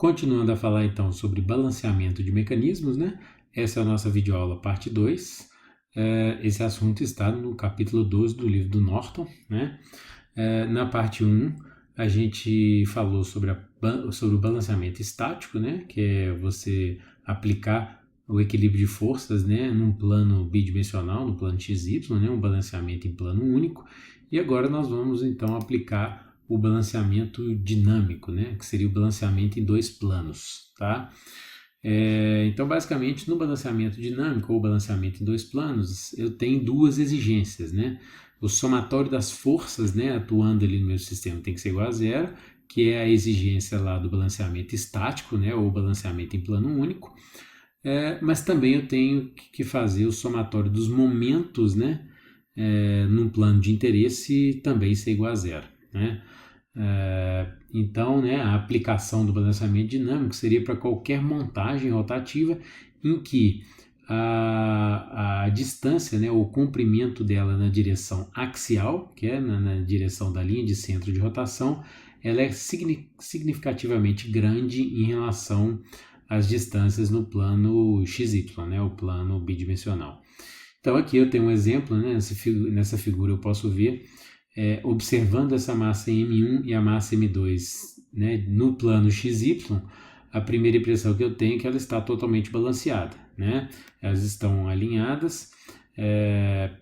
Continuando a falar então sobre balanceamento de mecanismos, né? Essa é a nossa videoaula parte 2. Esse assunto está no capítulo 12 do livro do Norton, né? Na parte 1, a gente falou sobre o balanceamento estático, né? Que é você aplicar o equilíbrio de forças, né? Num plano bidimensional, no plano XY, né? Um balanceamento em plano único. E agora nós vamos então aplicar o balanceamento dinâmico, né? Que seria o balanceamento em dois planos, tá? Então, basicamente, no balanceamento dinâmico ou balanceamento em dois planos, eu tenho duas exigências, né? O somatório das forças, né, atuando ali no meu sistema tem que ser igual a zero, que é a exigência lá do balanceamento estático, né, ou balanceamento em plano único. Mas também eu tenho que fazer o somatório dos momentos, né, num plano de interesse também ser igual a zero, né? Então, né, a aplicação do balanceamento dinâmico seria para qualquer montagem rotativa em que a distância, né, o comprimento dela na direção axial, que é na direção da linha de centro de rotação, ela é significativamente grande em relação às distâncias no plano XY, né, o plano bidimensional. Então aqui eu tenho um exemplo, né, nessa figura eu posso ver, observando essa massa M1 e a massa M2, né, no plano XY, a primeira impressão que eu tenho é que ela está totalmente balanceada, né? Elas estão alinhadas.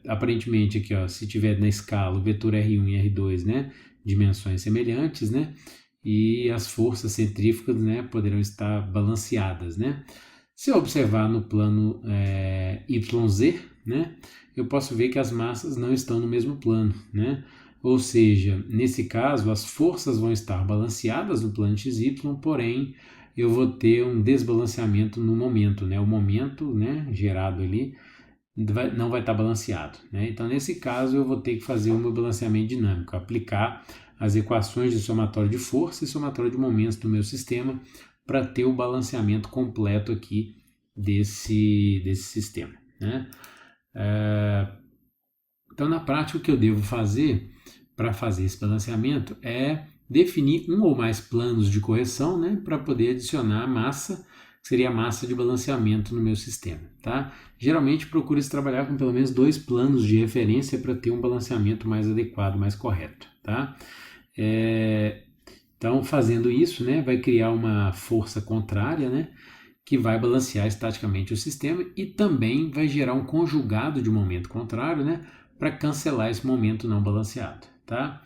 Aparentemente aqui, ó, se tiver na escala o vetor R1 e R2, né, dimensões semelhantes, né, e as forças centrífugas, né, poderão estar balanceadas, né. Se eu observar no plano YZ, né, eu posso ver que as massas não estão no mesmo plano, né. Ou seja, nesse caso, as forças vão estar balanceadas no plano XY, porém, eu vou ter um desbalanceamento no momento, né? O momento, né, gerado ali não vai estar balanceado, né? Então, nesse caso, eu vou ter que fazer o meu balanceamento dinâmico, aplicar as equações de somatório de força e somatório de momentos do meu sistema para ter o balanceamento completo aqui desse sistema, né? Então, na prática, o que eu devo fazer para fazer esse balanceamento é definir um ou mais planos de correção, né, para poder adicionar a massa, que seria a massa de balanceamento no meu sistema, tá? Geralmente procura-se trabalhar com pelo menos 2 planos de referência para ter um balanceamento mais adequado, mais correto, tá? Então, fazendo isso, né, vai criar uma força contrária, né, que vai balancear estaticamente o sistema e também vai gerar um conjugado de momento contrário, né, para cancelar esse momento não balanceado, tá?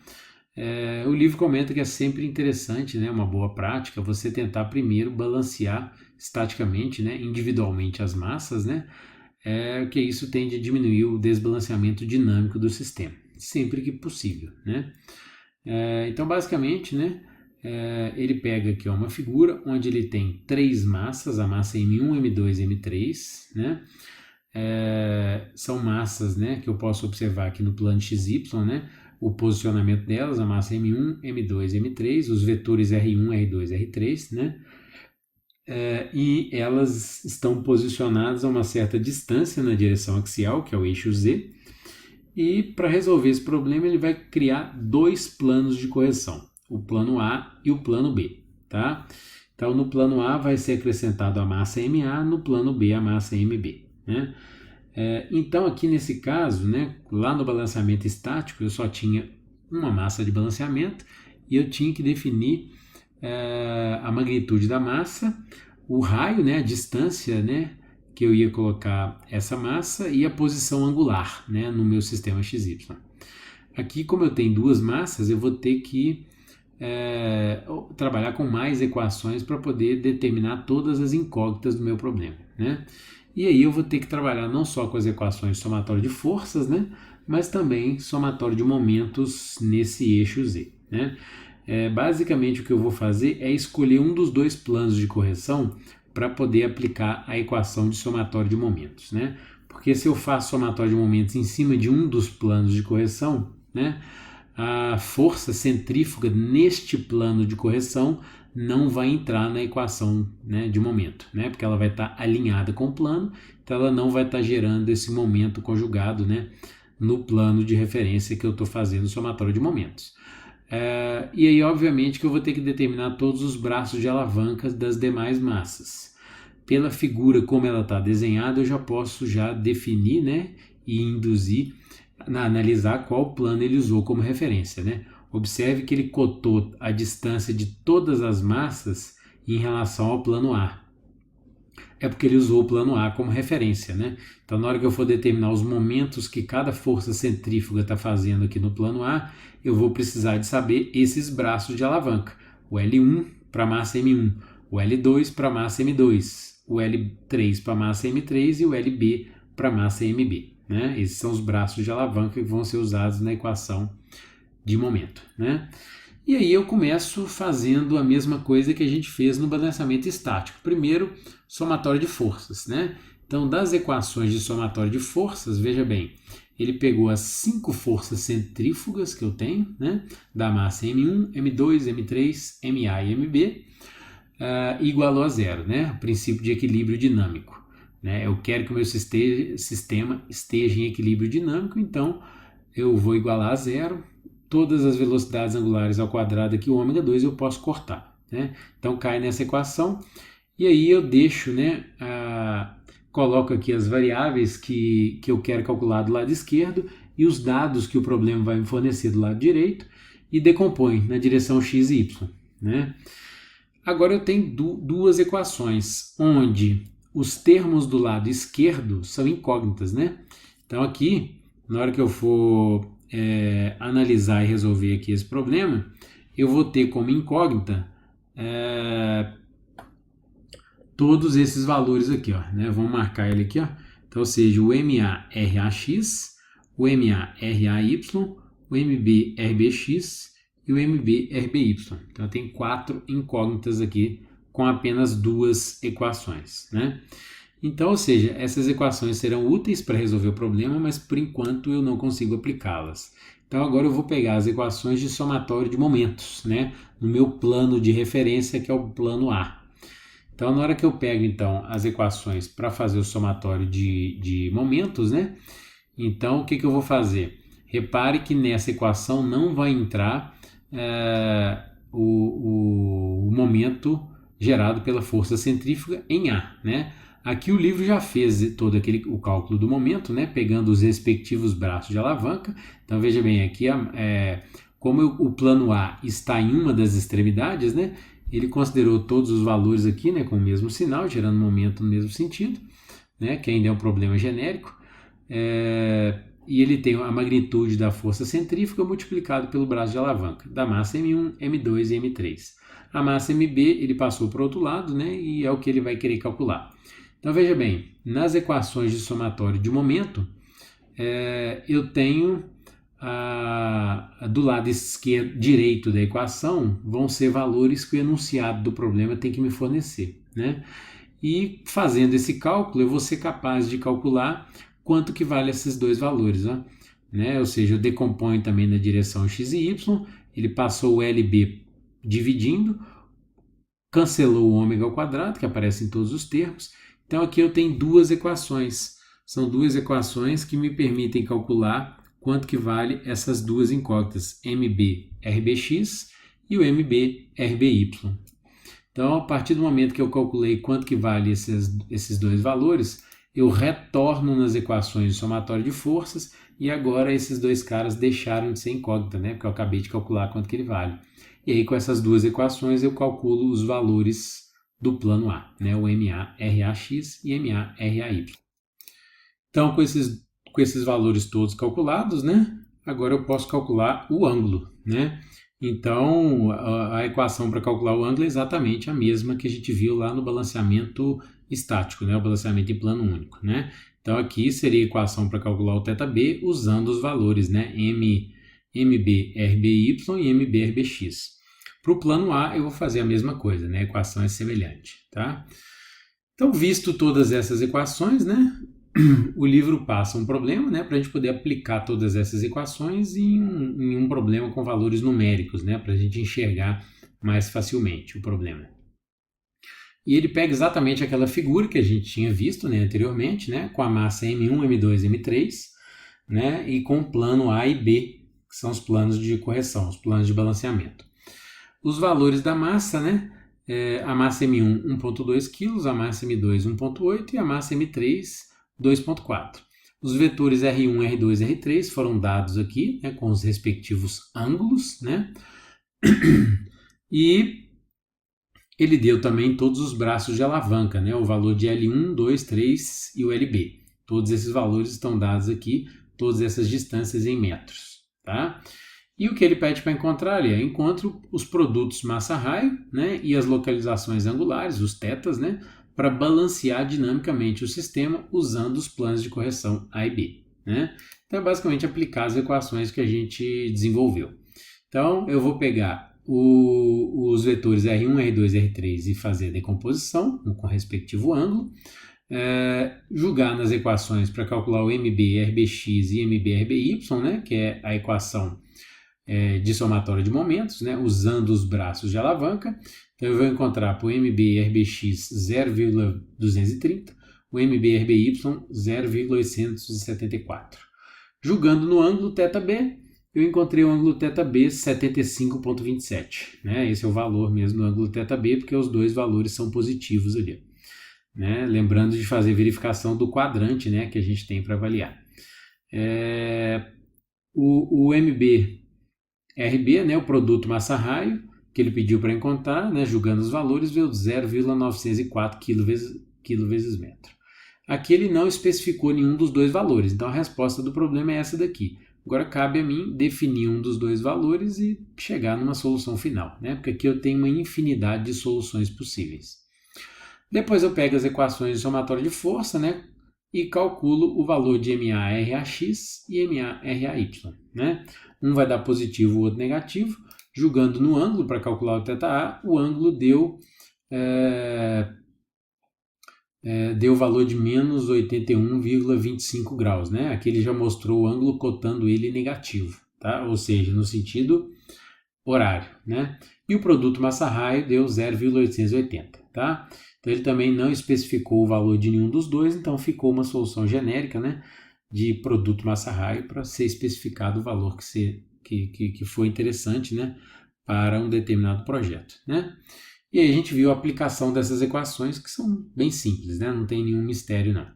O livro comenta que é sempre interessante, né, uma boa prática, você tentar primeiro balancear estaticamente, né, individualmente as massas, né, que isso tende a diminuir o desbalanceamento dinâmico do sistema, sempre que possível, né. Então, basicamente, né, ele pega aqui uma figura onde ele tem 3 massas, a massa M1, M2 e M3, né, são massas, né, que eu posso observar aqui no plano XY, né, o posicionamento delas, a massa M1, M2 e M3, os vetores R1, R2 e R3, né, e elas estão posicionadas a uma certa distância na direção axial, que é o eixo Z, e para resolver esse problema ele vai criar 2 planos de correção, o plano A e o plano B, tá? Então no plano A vai ser acrescentado a massa MA, no plano B a massa MB, né? Então aqui nesse caso, né, lá no balanceamento estático eu só tinha uma massa de balanceamento e eu tinha que definir a magnitude da massa, o raio, né, a distância, né, que eu ia colocar essa massa e a posição angular, né, no meu sistema XY. Aqui, como eu tenho 2 massas, eu vou ter que trabalhar com mais equações para poder determinar todas as incógnitas do meu problema, né? E aí eu vou ter que trabalhar não só com as equações de somatório de forças, né, mas também somatório de momentos nesse eixo Z, né? Basicamente o que eu vou fazer é escolher um dos 2 planos de correção para poder aplicar a equação de somatório de momentos, né? Porque se eu faço somatório de momentos em cima de um dos planos de correção, né, a força centrífuga neste plano de correção não vai entrar na equação, né, de momento, né, porque ela vai estar alinhada com o plano, então ela não vai estar gerando esse momento conjugado, né, no plano de referência que eu estou fazendo o somatório de momentos. E aí, obviamente, que eu vou ter que determinar todos os braços de alavancas das demais massas. Pela figura como ela está desenhada, eu já posso definir, né, e induzir, analisar qual plano ele usou como referência, né? Observe que ele cotou a distância de todas as massas em relação ao plano A. É porque ele usou o plano A como referência, né? Então, na hora que eu for determinar os momentos que cada força centrífuga está fazendo aqui no plano A, eu vou precisar de saber esses braços de alavanca. O L1 para a massa M1, o L2 para a massa M2, o L3 para a massa M3 e o LB para a massa MB. Né? Esses são os braços de alavanca que vão ser usados na equação de momento. Né? E aí eu começo fazendo a mesma coisa que a gente fez no balanceamento estático. Primeiro, somatório de forças, né? Então, das equações de somatório de forças, veja bem, ele pegou as 5 forças centrífugas que eu tenho, né? Da massa M1, M2, M3, MA e MB, igualou a zero, né? O princípio de equilíbrio dinâmico. Né? Eu quero que o meu sistema esteja em equilíbrio dinâmico, então eu vou igualar a zero. Todas as velocidades angulares ao quadrado aqui, o ômega 2, eu posso cortar. Né? Então cai nessa equação e aí eu deixo, né, coloco aqui as variáveis que eu quero calcular do lado esquerdo e os dados que o problema vai me fornecer do lado direito e decompõe na direção x e y. Né? Agora eu tenho duas equações onde os termos do lado esquerdo são incógnitas. Né? Então aqui, na hora que eu for analisar e resolver aqui esse problema, eu vou ter como incógnita todos esses valores aqui, ó, né? Vamos marcar ele aqui, ó. Então, ou seja, o MA-RAX, o MA-RAY, o MB-RBX e o MB-RBY. Então, tem 4 incógnitas aqui com apenas 2 equações, né? Então, ou seja, essas equações serão úteis para resolver o problema, mas por enquanto eu não consigo aplicá-las. Então, agora eu vou pegar as equações de somatório de momentos, né? No meu plano de referência, que é o plano A. Então, na hora que eu pego, então, as equações para fazer o somatório de momentos, né? Então, o que eu vou fazer? Repare que nessa equação não vai entrar o momento gerado pela força centrífuga em A, né? Aqui o livro já fez todo o cálculo do momento, né? Pegando os respectivos braços de alavanca. Então, veja bem, aqui como o plano A está em uma das extremidades, né? Ele considerou todos os valores aqui, né, com o mesmo sinal, gerando momento no mesmo sentido, né, que ainda é um problema genérico, e ele tem a magnitude da força centrífuga multiplicado pelo braço de alavanca, da massa M1, M2 e M3. A massa MB ele passou para o outro lado, né, e é o que ele vai querer calcular. Então veja bem, nas equações de somatório de momento, eu tenho do lado direito da equação vão ser valores que o enunciado do problema tem que me fornecer, né? E fazendo esse cálculo eu vou ser capaz de calcular quanto que vale esses dois valores, né? Ou seja, eu decomponho também na direção x e y, ele passou o LB dividindo, cancelou o ômega ao quadrado, que aparece em todos os termos. Então aqui eu tenho duas equações, são duas equações que me permitem calcular quanto que vale essas duas incógnitas, MB-RBX e o MB-RBY. Então, a partir do momento que eu calculei quanto que vale esses dois valores, eu retorno nas equações de somatório de forças e agora esses dois caras deixaram de ser incógnita, né? Porque eu acabei de calcular quanto que ele vale. E aí, com essas duas equações, eu calculo os valores do plano A, né? O MA-RAX e MA-RAY. Então, com esses valores todos calculados, né? Agora eu posso calcular o ângulo, né? Então, a equação para calcular o ângulo é exatamente a mesma que a gente viu lá no balanceamento estático, né? O balanceamento em plano único, né? Então, aqui seria a equação para calcular o θB usando os valores, né? MB-RBY e MB-RBX. Para o plano A, eu vou fazer a mesma coisa, né? A equação é semelhante, tá? Então, visto todas essas equações, né? O livro passa um problema, né, para a gente poder aplicar todas essas equações em um problema com valores numéricos, né, para a gente enxergar mais facilmente o problema. E ele pega exatamente aquela figura que a gente tinha visto, né, anteriormente, né, com a massa M1, M2, M3, né, e com o plano A e B, que são os planos de correção, os planos de balanceamento. Os valores da massa, né? A massa M1, 1,2 kg, a massa M2, 1,8 e a massa M3, 2,4. Os vetores R1, R2 e R3 foram dados aqui, né, com os respectivos ângulos, né? E ele deu também todos os braços de alavanca, né? O valor de L1, 2, 3 e o LB. Todos esses valores estão dados aqui, todas essas distâncias em metros, tá? E o que ele pede para encontrar ali? Encontro os produtos massa-raio, né, e as localizações angulares, os tetas, né, para balancear dinamicamente o sistema usando os planos de correção A e B. Né? Então, é basicamente aplicar as equações que a gente desenvolveu. Então, eu vou pegar os vetores R1, R2 R3 e fazer a decomposição com o respectivo ângulo, julgar nas equações para calcular o MB, RBX e MB, RBY, né, que é a equação de somatória de momentos, né, usando os braços de alavanca. Então eu vou encontrar para o MB RBX 0,230, o MB RBY 0,874. Julgando no ângulo θB, eu encontrei o ângulo θB 75,27. Né? Esse é o valor mesmo do ângulo θB, porque os dois valores são positivos ali. Né? Lembrando de fazer verificação do quadrante, né, que a gente tem para avaliar. O MB RB, né, o produto massa-raio, que ele pediu para encontrar, né, julgando os valores, veio 0,904 kg vezes metro. Aqui ele não especificou nenhum dos dois valores, então a resposta do problema é essa daqui. Agora cabe a mim definir um dos dois valores e chegar numa solução final, né, porque aqui eu tenho uma infinidade de soluções possíveis. Depois eu pego as equações de somatória de força, né, e calculo o valor de MA-RAX e MA-RAY. Né? Um vai dar positivo, o outro negativo. Julgando no ângulo para calcular o θA, o ângulo deu o valor de menos 81,25 graus. Né? Aqui ele já mostrou o ângulo cotando ele negativo, tá? Ou seja, no sentido horário. Né? E o produto massa-raio deu 0,880. Tá? Então ele também não especificou o valor de nenhum dos dois, então ficou uma solução genérica, né, de produto massa-raio para ser especificado o valor que foi interessante, né, para um determinado projeto. Né? E aí a gente viu a aplicação dessas equações, que são bem simples, né, não tem nenhum mistério não.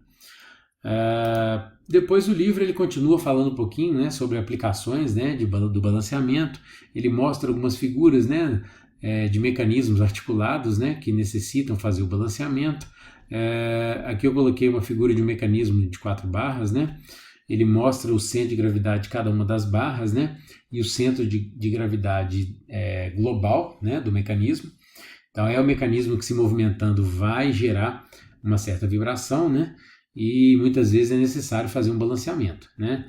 Depois o livro ele continua falando um pouquinho, né, sobre aplicações, né, do balanceamento. Ele mostra algumas figuras, né, de mecanismos articulados, né, que necessitam fazer o balanceamento. Aqui eu coloquei uma figura de um mecanismo de 4 barras, né? Ele mostra o centro de gravidade de cada uma das barras, né? E o centro de gravidade global, né, do mecanismo. Então é o mecanismo que, se movimentando, vai gerar uma certa vibração, né? E muitas vezes é necessário fazer um balanceamento, né?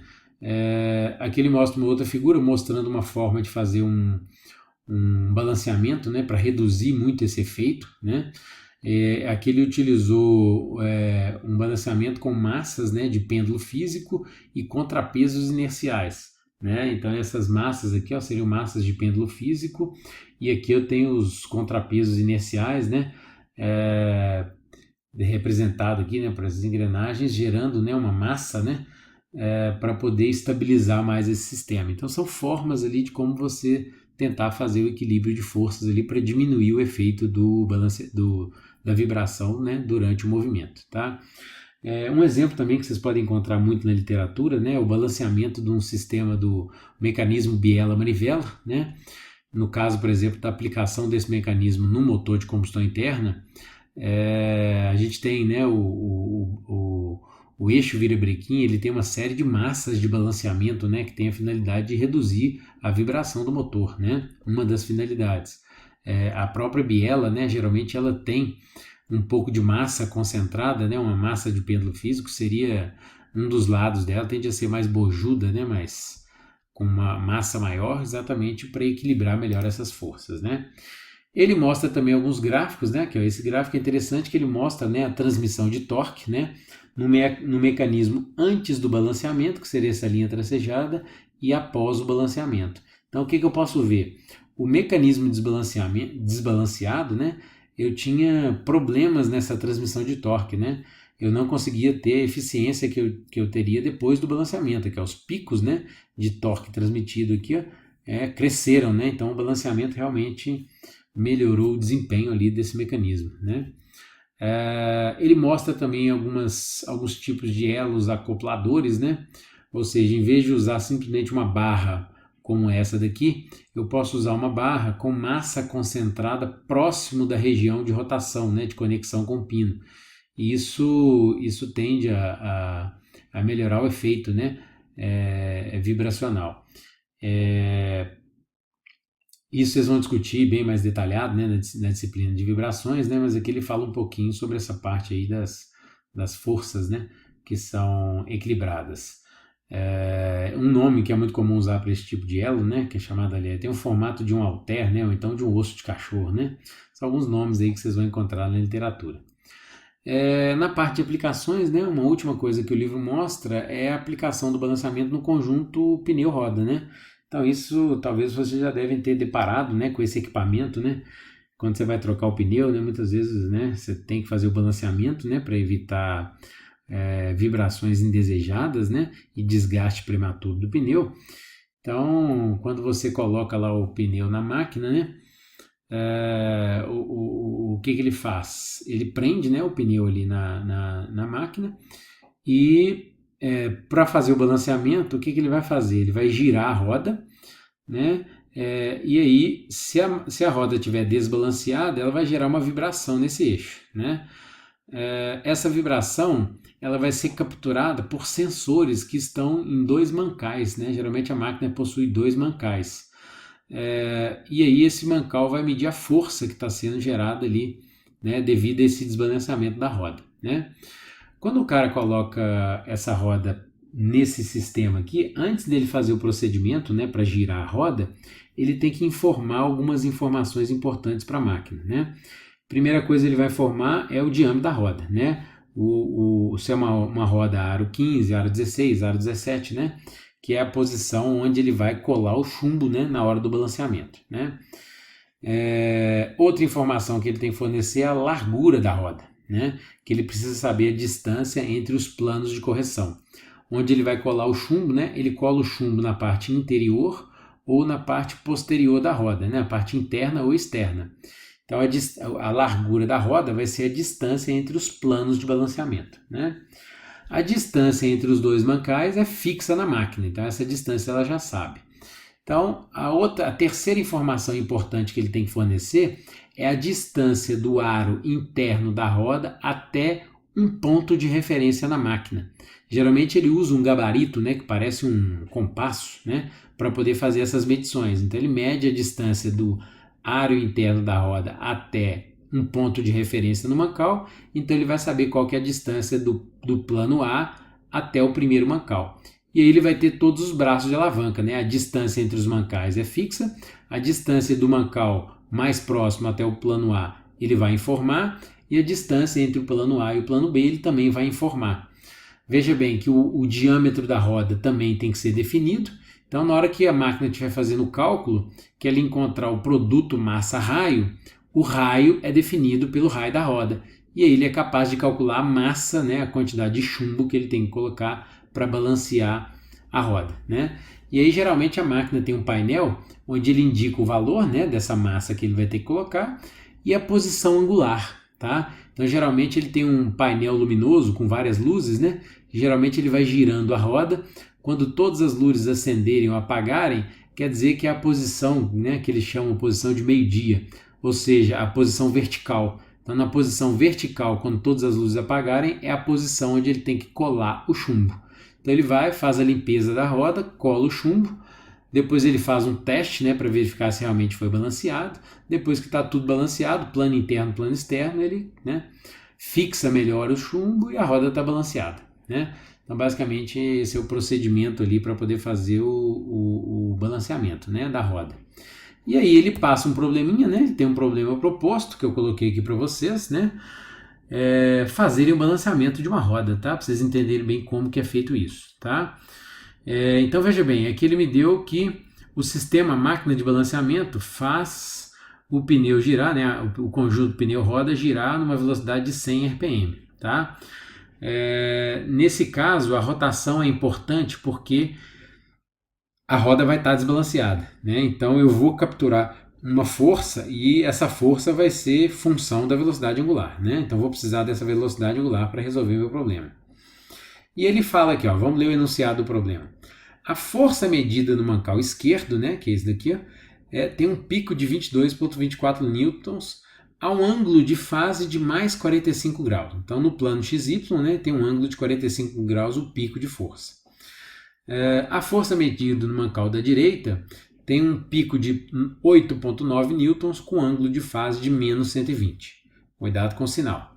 Aqui ele mostra uma outra figura mostrando uma forma de fazer um balanceamento, né, para reduzir muito esse efeito. Né? Aqui ele utilizou um balanceamento com massas, né, de pêndulo físico e contrapesos inerciais. Né? Então essas massas aqui, ó, seriam massas de pêndulo físico, e aqui eu tenho os contrapesos inerciais, né, representado aqui, né, por essas engrenagens, gerando, né, uma massa, né, para poder estabilizar mais esse sistema. Então são formas ali de como você tentar fazer o equilíbrio de forças ali para diminuir o efeito da vibração, né, durante o movimento. Tá? Um exemplo também que vocês podem encontrar muito na literatura, né, é o balanceamento de um sistema do mecanismo biela-manivela. Né? No caso, por exemplo, da aplicação desse mecanismo no motor de combustão interna, a gente tem, né, o eixo virabrequim, ele tem uma série de massas de balanceamento, né, que tem a finalidade de reduzir a vibração do motor, né, uma das finalidades. A própria biela, né, geralmente ela tem um pouco de massa concentrada, né, uma massa de pêndulo físico, seria um dos lados dela, tende a ser mais bojuda, né, mas com uma massa maior, exatamente para equilibrar melhor essas forças. Né. Ele mostra também alguns gráficos, né, que esse gráfico é interessante, que ele mostra, né, a transmissão de torque, né, no mecanismo antes do balanceamento, que seria essa linha tracejada, e após o balanceamento. Então, o que eu posso ver? O mecanismo desbalanceado, né, eu tinha problemas nessa transmissão de torque. Né? eu não conseguia ter a eficiência que eu teria depois do balanceamento, que é os picos, né, de torque transmitido aqui, ó, cresceram, né? Então o balanceamento realmente melhorou o desempenho ali desse mecanismo, né? Ele mostra também alguns tipos de elos acopladores, né? Ou seja, em vez de usar simplesmente uma barra como essa daqui, eu posso usar uma barra com massa concentrada próximo da região de rotação, né? De conexão com o pino. E isso tende a melhorar o efeito, né? Vibracional. Isso vocês vão discutir bem mais detalhado, né, na disciplina de vibrações, né, mas aqui ele fala um pouquinho sobre essa parte aí das forças, né, que são equilibradas. Um nome que é muito comum usar para esse tipo de elo, né, que é chamado ali, tem o formato de um halter, né, ou então de um osso de cachorro, né, são alguns nomes aí que vocês vão encontrar na literatura. Na parte de aplicações, né, uma última coisa que o livro mostra é a aplicação do balanceamento no conjunto pneu-roda, né? Então isso talvez vocês já devem ter deparado, né, com esse equipamento, né? Quando você vai trocar o pneu, né, muitas vezes, né, você tem que fazer o balanceamento, né, para evitar vibrações indesejadas, né, e desgaste prematuro do pneu. Então, quando você coloca lá o pneu na máquina, né, o que ele faz? Ele prende, né, o pneu ali na máquina e para fazer o balanceamento, o que ele vai fazer? Ele vai girar a roda, né? E aí, se a roda estiver desbalanceada, ela vai gerar uma vibração nesse eixo, né? Essa vibração ela vai ser capturada por sensores que estão em 2 mancais, né? Geralmente a máquina possui 2 mancais. E aí esse mancal vai medir a força que está sendo gerada ali, né, devido a esse desbalanceamento da roda, né? Quando o cara coloca essa roda nesse sistema aqui, antes dele fazer o procedimento, né, para girar a roda, ele tem que informar algumas informações importantes para a máquina, né? Primeira coisa ele vai informar é o diâmetro da roda, né? Se é uma roda aro 15, aro 16, aro 17, né? Que é a posição onde ele vai colar o chumbo, né, na hora do balanceamento, né? Outra informação que ele tem que fornecer é a largura da roda, né? Que ele precisa saber a distância entre os planos de correção. Onde ele vai colar o chumbo, né? Ele cola o chumbo na parte interior ou na parte posterior da roda, né? A parte interna ou externa. Então a largura da roda vai ser a distância entre os planos de balanceamento, né? A distância entre os 2 mancais é fixa na máquina, então essa distância ela já sabe. Então a terceira informação importante que ele tem que fornecer é a distância do aro interno da roda até um ponto de referência na máquina. Geralmente ele usa um gabarito, né, que parece um compasso, né, para poder fazer essas medições. Então ele mede a distância do aro interno da roda até um ponto de referência no mancal, então ele vai saber qual que é a distância do plano A até o primeiro mancal. E aí ele vai ter todos os braços de alavanca, né? A distância entre os mancais é fixa, a distância do mancal mais próximo até o plano A ele vai informar, e a distância entre o plano A e o plano B ele também vai informar. Veja bem que o diâmetro da roda também tem que ser definido. Então, na hora que a máquina estiver fazendo o cálculo, que ela encontrar o produto massa-raio, o raio é definido pelo raio da roda. E aí ele é capaz de calcular a massa, né, a quantidade de chumbo que ele tem que colocar para balancear a roda, né? E aí geralmente a máquina tem um painel onde ele indica o valor, né, dessa massa que ele vai ter que colocar e a posição angular, tá? Então geralmente ele tem um painel luminoso com várias luzes, né? Geralmente ele vai girando a roda. Quando todas as luzes acenderem ou apagarem, quer dizer que é a posição, né, que eles chamam de posição de meio-dia, ou seja, a posição vertical. Então, na posição vertical, quando todas as luzes apagarem, é a posição onde ele tem que colar o chumbo. Então, ele vai, faz a limpeza da roda, cola o chumbo, depois ele faz um teste, né, para verificar se realmente foi balanceado. Depois que está tudo balanceado, plano interno, plano externo, ele, né, fixa melhor o chumbo e a roda está balanceada, né? Então, basicamente, esse é o procedimento ali para poder fazer o balanceamento, né, da roda. E aí ele passa um probleminha, né? Ele tem um problema proposto, que eu coloquei aqui para vocês, né? Fazerem o balanceamento de uma roda, tá? Para vocês entenderem bem como que é feito isso, tá? Então, veja bem, aqui ele me deu que o sistema máquina de balanceamento faz o pneu girar, né? O conjunto pneu-roda girar numa velocidade de 100 RPM, tá? Nesse caso, a rotação é importante porque a roda vai estar desbalanceada, né? Então eu vou capturar uma força e essa força vai ser função da velocidade angular, né? Então eu vou precisar dessa velocidade angular para resolver o meu problema. E ele fala aqui, ó, vamos ler o enunciado do problema. A força medida no mancal esquerdo, né, que é esse daqui, ó, tem um pico de 22,24 newtons a um ângulo de fase de mais 45 graus. Então, no plano XY, né, tem um ângulo de 45 graus o pico de força. A força medida no mancal da direita tem um pico de 8,9 newtons com ângulo de fase de menos 120. Cuidado com o sinal.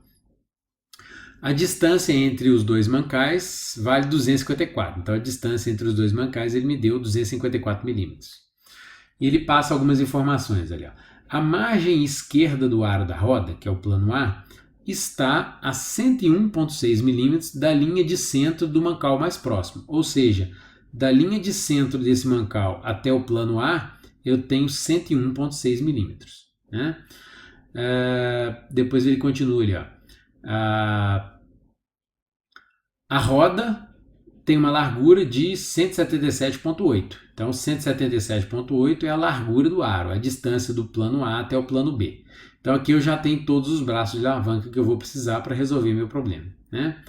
A distância entre os dois mancais vale 254. Então, a distância entre os dois mancais ele me deu 254 milímetros. E ele passa algumas informações ali. Ó. A margem esquerda do aro da roda, que é o plano A, está a 101,6 milímetros da linha de centro do mancal mais próximo. Ou seja, da linha de centro desse mancal até o plano A, eu tenho 101,6 milímetros. Né? Depois ele continua ali. Ó. A roda tem uma largura de 177,8. Então, 177,8 é a largura do aro, a distância do plano A até o plano B. Então, aqui eu já tenho todos os braços de alavanca que eu vou precisar para resolver meu problema. Né?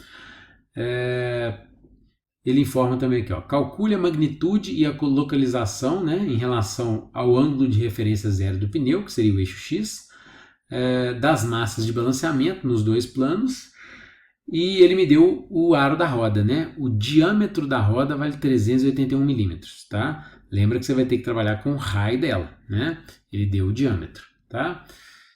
Ele informa também aqui, ó, calcule a magnitude e a localização, né, em relação ao ângulo de referência zero do pneu, que seria o eixo X, das massas de balanceamento nos dois planos. E ele me deu o aro da roda, né? O diâmetro da roda vale 381 milímetros, tá? Lembra que você vai ter que trabalhar com o raio dela, né? Ele deu o diâmetro, tá?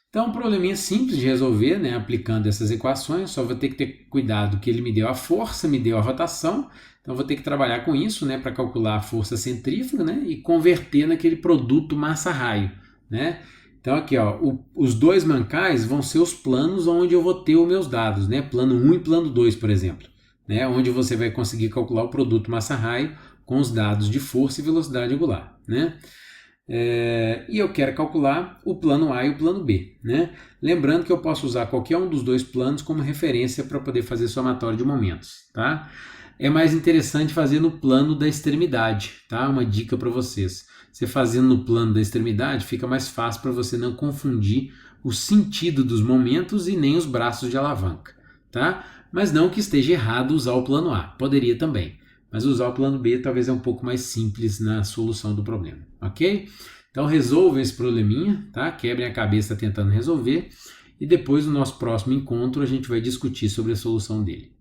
Então, um probleminha simples de resolver, né? Aplicando essas equações, só vou ter que ter cuidado que ele me deu a força, me deu a rotação. Então, vou ter que trabalhar com isso, né? Para calcular a força centrífuga, né? E converter naquele produto massa-raio, né? Então aqui, ó, os dois mancais vão ser os planos onde eu vou ter os meus dados, né? Plano 1 e plano 2, por exemplo, né? Onde você vai conseguir calcular o produto massa-raio com os dados de força e velocidade angular, né? E eu quero calcular o plano A e o plano B, né? Lembrando que eu posso usar qualquer um dos dois planos como referência para poder fazer somatório de momentos, tá? É mais interessante fazer no plano da extremidade, tá? Uma dica para vocês. Você fazendo no plano da extremidade fica mais fácil para você não confundir o sentido dos momentos e nem os braços de alavanca, tá? Mas não que esteja errado usar o plano A, poderia também. Mas usar o plano B talvez é um pouco mais simples na solução do problema, ok? Então resolvam esse probleminha, tá? Quebrem a cabeça tentando resolver e depois no nosso próximo encontro a gente vai discutir sobre a solução dele.